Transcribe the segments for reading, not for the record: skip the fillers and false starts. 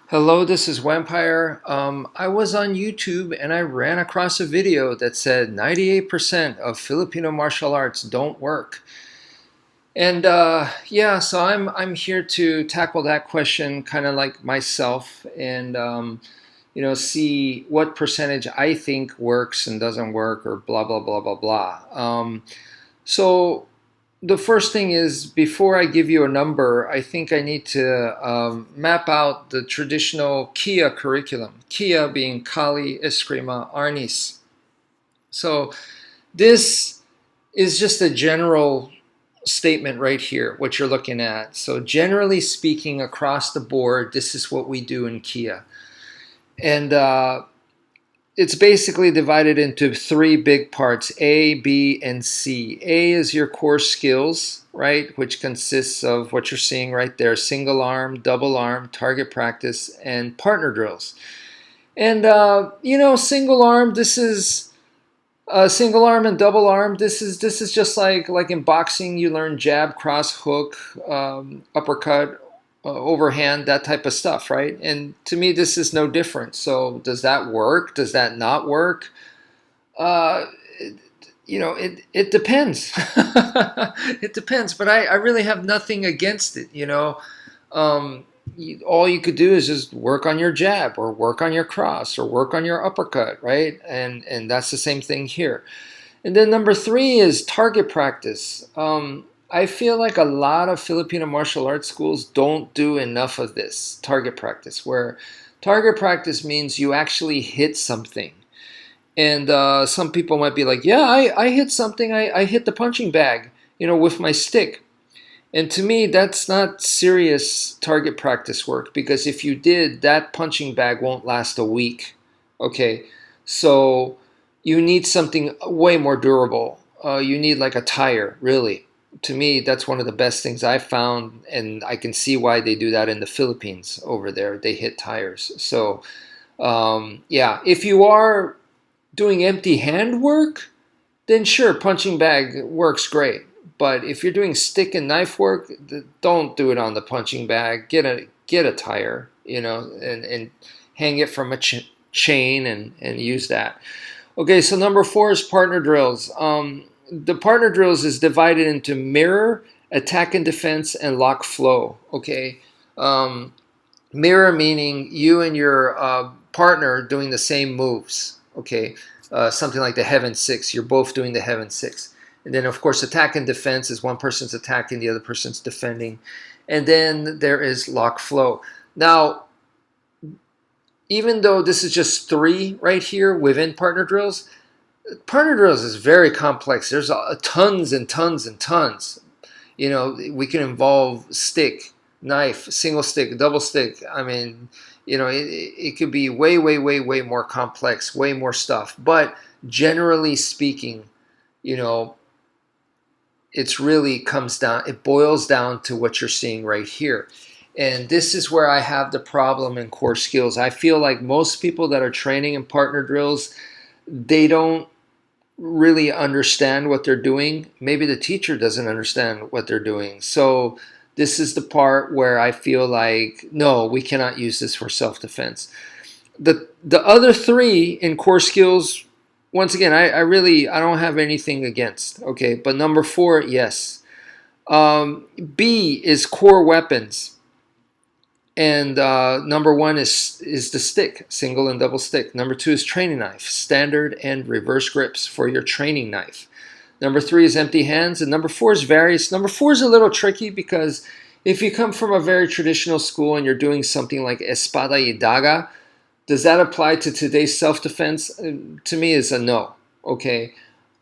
Hello, this is Wmpyr. I was on YouTube and I ran across a video that said 98% of Filipino martial arts don't work. And yeah, so I'm here to tackle that question kind of like myself and see what percentage I think works and doesn't work or blah blah blah blah blah. So the first thing is before I give you a number, I think I need to map out the traditional Kia curriculum. Kia being Kali, Escrima, Arnis. So this is just a general statement right here, what you're looking at. So generally speaking, across the board, this is what we do in Kia. And it's basically divided into three big parts: A, B, and C. A is your core skills, right, which consists of what you're seeing right there: single arm, double arm, target practice, and partner drills. And single arm, this is single arm and double arm. This is just like in boxing, you learn jab, cross, hook, uppercut, overhand, that type of stuff, right? And to me, this is no different. So does that work? Does that not work? Uh, it depends. It depends. But I really have nothing against it. All you could do is just work on your jab or work on your cross or work on your uppercut, right? And that's the same thing here. And then number three is target practice. I feel like a lot of Filipino martial arts schools don't do enough of this target practice, where target practice means you actually hit something. And some people might be like, yeah, I hit something. I hit the punching bag, with my stick. And to me, that's not serious target practice work, because if you did, that punching bag won't last a week. Okay, so you need something way more durable. You need like a tire, really. To me, that's one of the best things I've found, and I can see why they do that in the Philippines over there. They hit tires. So, yeah, if you are doing empty hand work, then sure, punching bag works great. But if you're doing stick and knife work, don't do it on the punching bag. Get a tire, and hang it from a chain and use that. Okay, so number four is partner drills. The partner drills is divided into mirror, attack and defense, and lock flow. Okay, mirror meaning you and your partner doing the same moves. Okay, something like the Heaven Six. You're both doing the Heaven Six. And then, of course, attack and defense is one person's attacking, the other person's defending. And then there is lock flow. Now, even though this is just three right here within partner drills is very complex. There's tons and tons and tons. We can involve stick, knife, single stick, double stick. I mean, it could be way, way, way, way more complex, way more stuff. But generally speaking, it boils down to what you're seeing right here. And this is where I have the problem in core skills. I feel like most people that are training in partner drills, they don't really understand what they're doing. Maybe the teacher doesn't understand what they're doing. So this is the part where I feel like, no, we cannot use this for self-defense. The other three in core skills, once again, I don't have anything against. Okay, but number four, yes. B is core weapons. And number one is the stick, single and double stick. Number two is training knife, standard and reverse grips for your training knife. Number three is empty hands, and number four is various. Number four is a little tricky because if you come from a very traditional school and you're doing something like espada y daga, does that apply to today's self-defense? To me, is a no. Okay,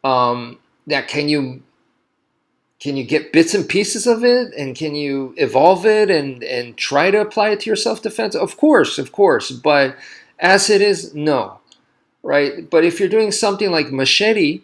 can you get bits and pieces of it, and can you evolve it and try to apply it to your self-defense? Of course, but as it is, no, right? But if you're doing something like machete,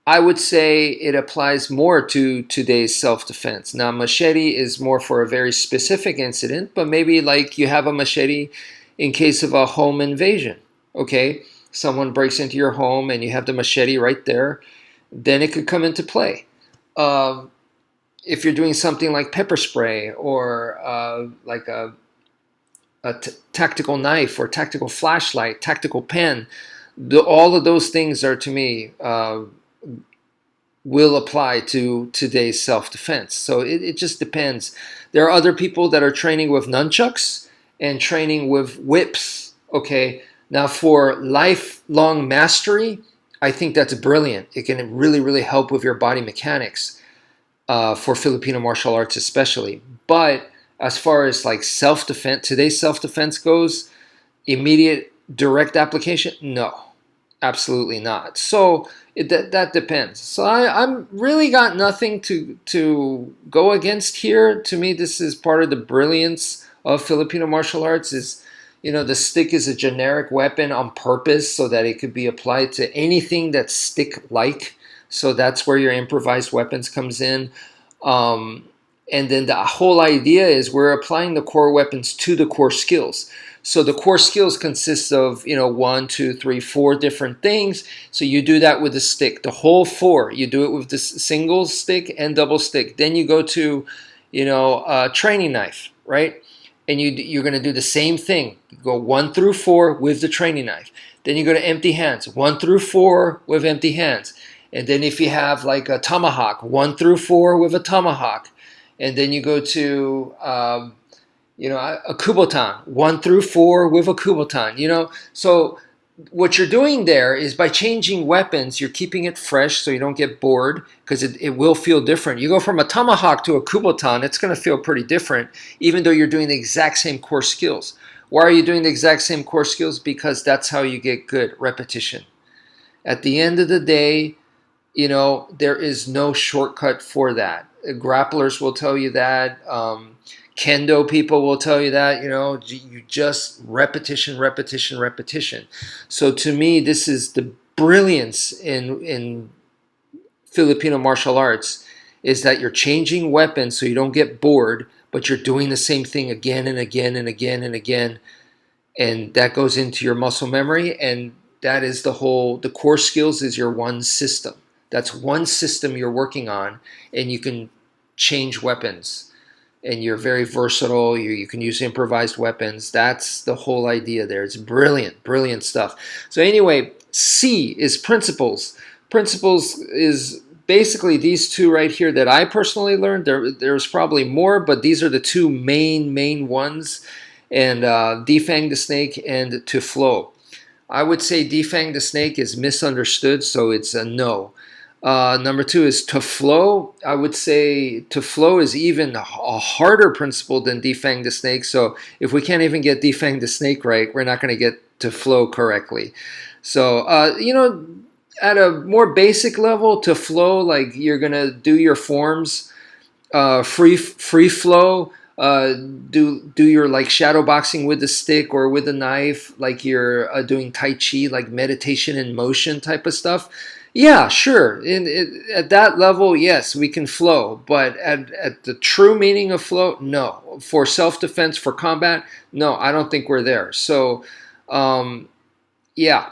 I would say it applies more to today's self-defense. Now, machete is more for a very specific incident, but maybe like you have a machete in case of a home invasion, okay? Someone breaks into your home and you have the machete right there, then it could come into play. If you're doing something like pepper spray or like a a tactical knife or tactical flashlight, tactical pen. All of those things are, to me, will apply to today's self-defense. So it just depends. There are other people that are training with nunchucks and training with whips. Okay, now for lifelong mastery, I think that's brilliant. It can really, really help with your body mechanics, for Filipino martial arts especially. But as far as like self-defense, today's self-defense goes, immediate direct application, no, absolutely not. So that depends. So I'm really got nothing to go against here. To me, this is part of the brilliance of Filipino martial arts. Is, the stick is a generic weapon on purpose so that it could be applied to anything that's stick-like. So that's where your improvised weapons comes in. And then the whole idea is we're applying the core weapons to the core skills. So the core skills consist of, 1, 2, 3, 4 different things. So you do that with the stick, the whole 4. You do it with the single stick and double stick. Then you go to, a training knife, right? And you're going to do the same thing. You go 1 through 4 with the training knife. Then you go to empty hands, 1 through 4 with empty hands. And then if you have like a tomahawk, 1 through 4 with a tomahawk. And then you go to, a kubotan, 1 through 4 with a kubotan. So what you're doing there is by changing weapons, you're keeping it fresh so you don't get bored, because it will feel different. You go from a tomahawk to a kubotan, it's going to feel pretty different, even though you're doing the exact same core skills. Why are you doing the exact same core skills? Because that's how you get good, repetition. At the end of the day, there is no shortcut for that. Grapplers will tell you that. Kendo people will tell you that. You just repetition, repetition, repetition. So to me, this is the brilliance in Filipino martial arts, is that you're changing weapons so you don't get bored, but you're doing the same thing again and again and again and again. And that goes into your muscle memory, and that is the core skills is your one system. That's one system you're working on, and you can change weapons, and you're very versatile. You can use improvised weapons. That's the whole idea there. It's brilliant, brilliant stuff. So anyway, C is principles. Principles is basically these two right here that I personally learned. There's probably more, but these are the two main ones, and defang the snake and to flow. I would say defang the snake is misunderstood, so it's a no. Number 2 is to flow. I would say to flow is even a harder principle than defang the snake. So if we can't even get defang the snake right, we're not going to get to flow correctly. So, at a more basic level, to flow, like you're going to do your forms, free flow, do your like shadow boxing with the stick or with a knife, like you're doing Tai Chi, like meditation in motion type of stuff. Yeah, sure. At that level, yes, we can flow. But at the true meaning of flow, no. For self-defense, for combat, no, I don't think we're there. So, yeah.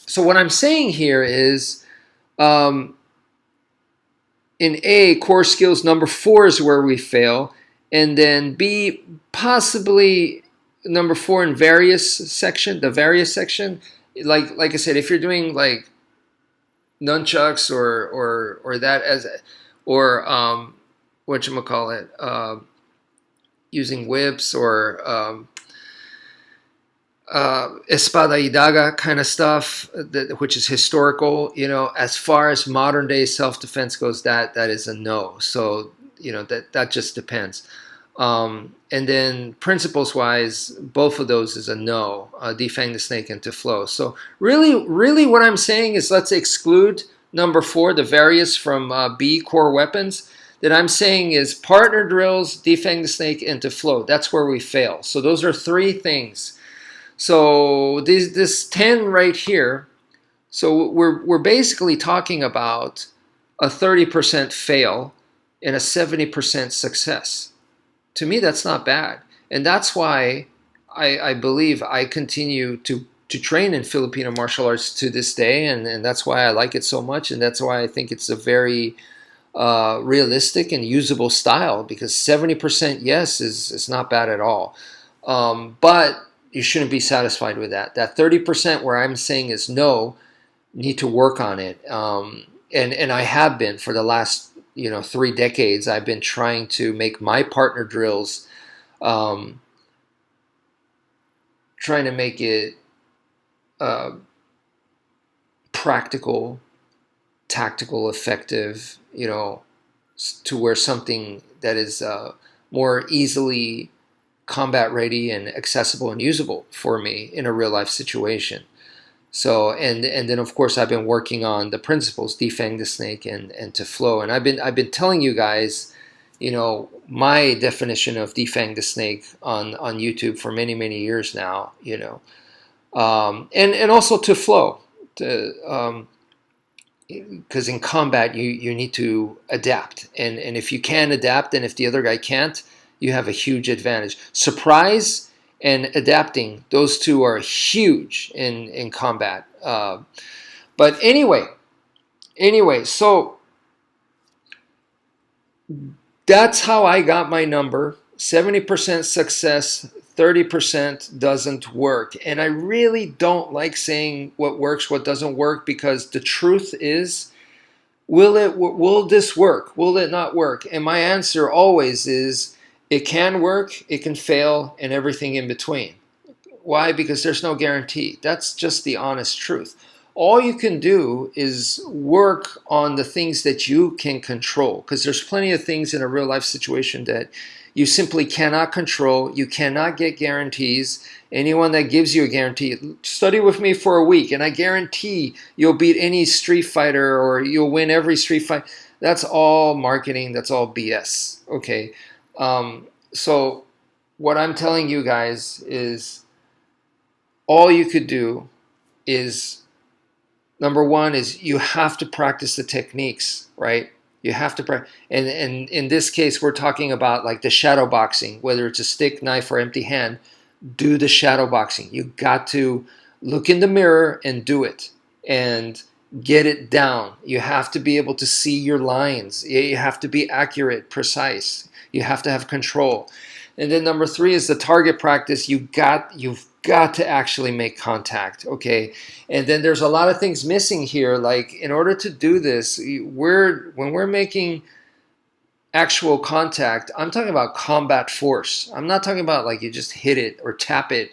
So what I'm saying here is, in A, core skills, number 4 is where we fail. And then B, possibly number 4 in the various section. Like I said, if you're doing like nunchucks or that as, or whatchamacallit, using whips or espada y daga kind of stuff, which is historical. As far as modern day self-defense goes, that is a no. So that just depends. And then principles wise, both of those is a no. Defang the snake and to flow. So really what I'm saying is, let's exclude number 4, the various from B, core weapons. That I'm saying is partner drills, defang the snake, and to flow. That's where we fail. So those are 3 things. So this 10 right here. So we're basically talking about a 30% fail and a 70% success. To me, that's not bad. And that's why I believe I continue to train in Filipino martial arts to this day, and that's why I like it so much, and that's why I think it's a very realistic and usable style, because 70% yes is not bad at all. But you shouldn't be satisfied with that. That 30% where I'm saying is no, need to work on it. And I have been for the last 3 decades. I've been trying to make my partner drills, um, trying to make it uh, practical, tactical, effective. To where something that is more easily combat ready and accessible and usable for me in a real life situation. So and then of course I've been working on the principles, defang the snake and to flow. And I've been telling you guys, my definition of defang the snake on YouTube for many years now. And also to flow, to because in combat you need to adapt, and if you can adapt, and if the other guy can't, you have a huge advantage. Surprise and adapting, those two are huge in combat. But anyway, so that's how I got my number. 70% success, 30% doesn't work. And I really don't like saying what works, what doesn't work, because the truth is, will this work? Will it not work? And my answer always is, it can work, it can fail, and everything in between. Why? Because there's no guarantee. That's just the honest truth. All you can do is work on the things that you can control, because there's plenty of things in a real life situation that you simply cannot control. You cannot get guarantees. Anyone that gives you a guarantee, study with me for a week and I guarantee you'll beat any street fighter or you'll win every street fight. That's all marketing. That's all BS. Okay. So what I'm telling you guys is, all you could do is, number one is you have to practice the techniques, right? You have to practice. And in this case, we're talking about like the shadow boxing, whether it's a stick, knife, or empty hand. Do the shadow boxing. You got to look in the mirror and do it and get it down. You have to be able to see your lines. You have to be accurate, precise. You have to have control. And then number three is the target practice. You've got to actually make contact, okay? And then there's a lot of things missing here. Like, in order to do this, when we're making actual contact, I'm talking about combat force. I'm not talking about like you just hit it or tap it.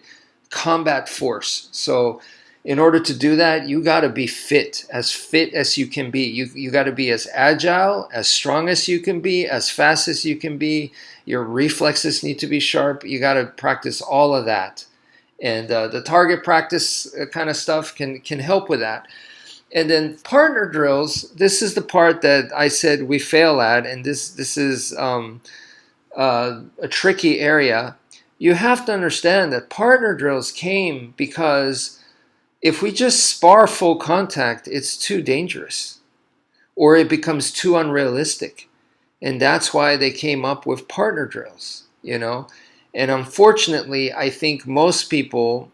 Combat force. So in order to do that, you got to be fit as you can be. You got to be as agile, as strong as you can be, as fast as you can be. Your reflexes need to be sharp. You got to practice all of that. And the target practice kind of stuff can help with that. And then partner drills, this is the part that I said we fail at, and this is a tricky area. You have to understand that partner drills came because if we just spar full contact, it's too dangerous, or it becomes too unrealistic. And that's why they came up with partner drills, And unfortunately, I think most people,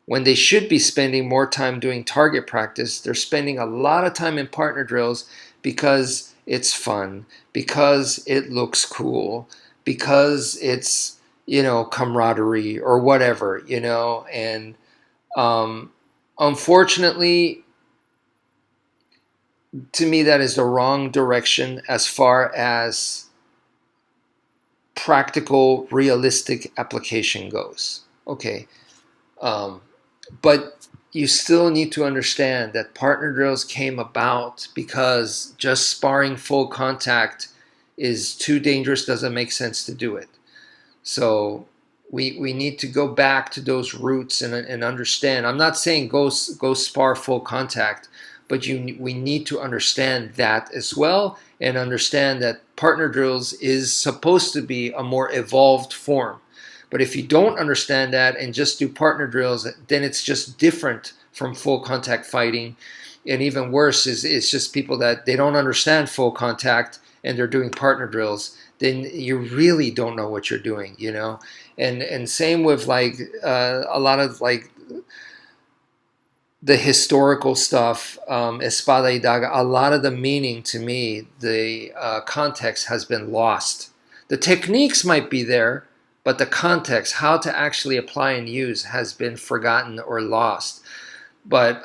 when they should be spending more time doing target practice, they're spending a lot of time in partner drills because it's fun, because it looks cool, because it's, camaraderie or whatever, And unfortunately, to me, that is the wrong direction as far as practical, realistic application goes. Okay. But you still need to understand that partner drills came about because just sparring full contact is too dangerous, doesn't make sense to do it. So we need to go back to those roots and understand. I'm not saying go spar full contact, but we need to understand that as well, and understand that partner drills is supposed to be a more evolved form. But if you don't understand that and just do partner drills, then it's just different from full contact fighting. And even worse is it's just people that they don't understand full contact and they're doing partner drills. Then you really don't know what you're doing, And same with like a lot of like the historical stuff, espada y daga. A lot of the meaning, to me, the context has been lost. The techniques might be there, but the context, how to actually apply and use, has been forgotten or lost. But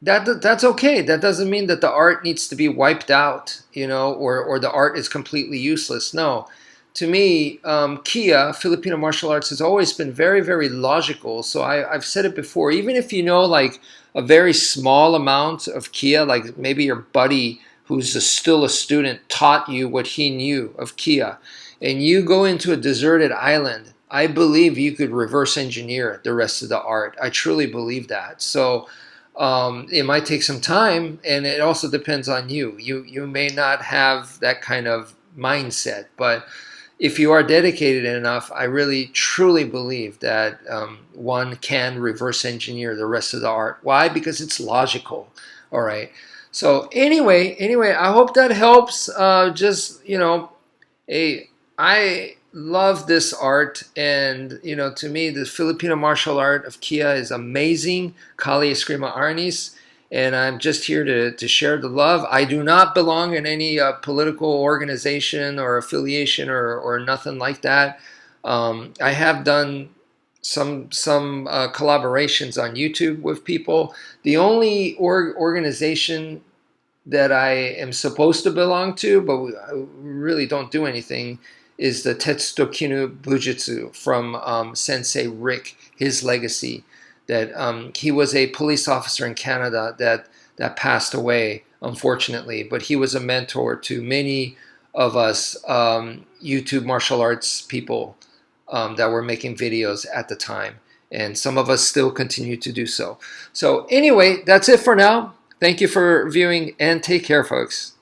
that's okay. That doesn't mean that the art needs to be wiped out, or the art is completely useless. No. To me, Kia, Filipino martial arts, has always been very, very logical. So I've said it before, even if you know like a very small amount of Kia, like maybe your buddy who's still a student taught you what he knew of Kia, and you go into a deserted island, I believe you could reverse engineer the rest of the art. I truly believe that. So it might take some time, and it also depends on you. You may not have that kind of mindset, but if you are dedicated enough, I really truly believe that one can reverse engineer the rest of the art. Why? Because it's logical. All right. So anyway, I hope that helps. Just I love this art, and to me, the Filipino martial art of Kia is amazing. Kali Escrima Arnis, and I'm just here to share the love. I do not belong in any political organization or affiliation or nothing like that. I have done some collaborations on YouTube with people. The only organization that I am supposed to belong to, but we really don't do anything, is the Tetsukinu Bujutsu from Sensei Rick, his legacy. That he was a police officer in Canada that passed away, unfortunately, but he was a mentor to many of us YouTube martial arts people that were making videos at the time. And some of us still continue to do so. So anyway, that's it for now. Thank you for viewing, and take care, folks.